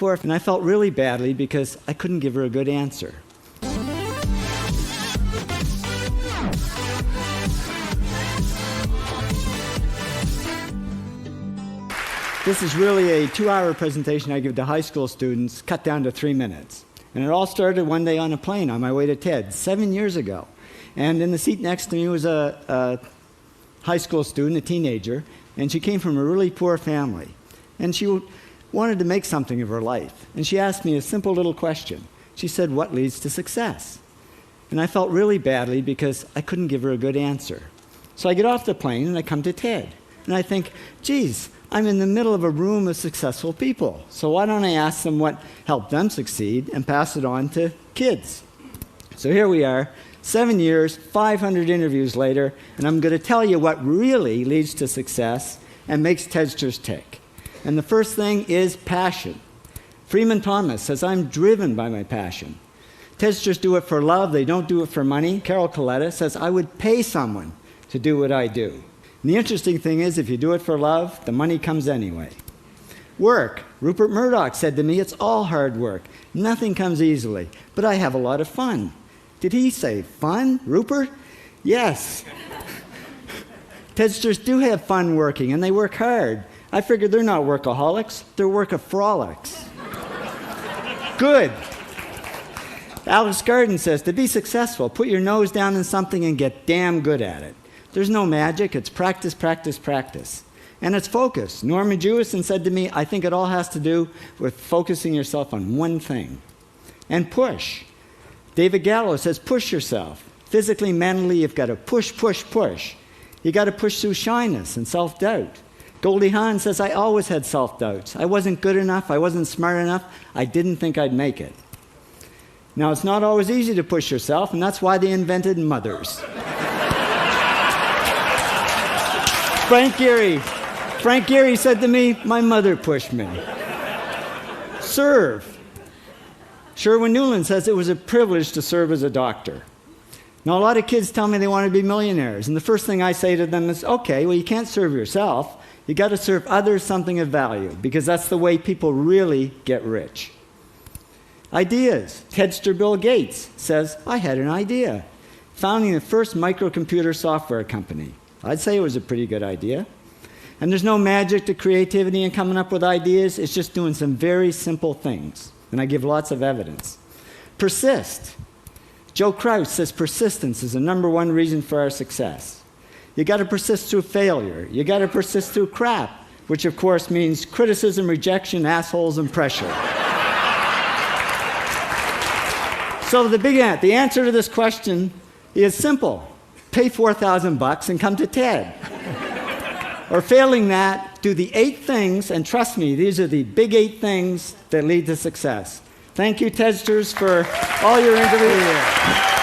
poor, and I felt really badly because I couldn't give her a good answer. This is really a 2-hour presentation I give to high school students, cut down to 3 minutes. And it all started one day on a plane on my way to TED, 7 years ago. And in the seat next to me was a high school student, a teenager, and she came from a really poor family. And she wanted to make something of her life. And she asked me a simple little question. She said, "What leads to success?" And I felt really badly because I couldn't give her a good answer. So I get off the plane and I come to TED. And I think, geez, I'm in the middle of a room of successful people. So why don't I ask them what helped them succeed and pass it on to kids? So here we are, 7 years, 500 interviews later, and I'm going to tell you what really leads to success and makes TEDsters tick. And the first thing is passion. Freeman Thomas says, "I'm driven by my passion." TEDsters do it for love, they don't do it for money. Carol Coletta says, "I would pay someone to do what I do." And the interesting thing is, if you do it for love, the money comes anyway. Work. Rupert Murdoch said to me, "It's all hard work. Nothing comes easily, but I have a lot of fun." Did he say fun, Rupert? Yes. TEDsters do have fun working, and they work hard. I figured they're not workaholics, they're workaholics. Good. Alex Garden says, to be successful, put your nose down in something and get damn good at it. There's no magic, it's practice, practice, practice. And it's focus. Norman Jewison said to me, "I think it all has to do with focusing yourself on one thing." And push. David Gallo says, push yourself. Physically, mentally, you've got to push, push, push. You got to push through shyness and self-doubt. Goldie Hawn says, "I always had self-doubts. I wasn't good enough, I wasn't smart enough, I didn't think I'd make it." Now, it's not always easy to push yourself, and that's why they invented mothers. Frank Gehry said to me, "My mother pushed me." Serve. Sherwin Newland says it was a privilege to serve as a doctor. Now, a lot of kids tell me they want to be millionaires, and the first thing I say to them is, okay, well, you can't serve yourself. You got to serve others something of value, because that's the way people really get rich. Ideas. TEDster Bill Gates says, "I had an idea," founding the first microcomputer software company. I'd say it was a pretty good idea. And there's no magic to creativity and coming up with ideas. It's just doing some very simple things. And I give lots of evidence. Persist. Joe Kraus says persistence is the #1 reason for our success. You got to persist through failure. You got to persist through crap, which of course means criticism, rejection, assholes, and pressure. So the answer to this question is simple. Pay $4,000 and come to TED. Or failing that, do the 8 things, and trust me, these are the big 8 things that lead to success. Thank you, TEDsters, for all your interviews.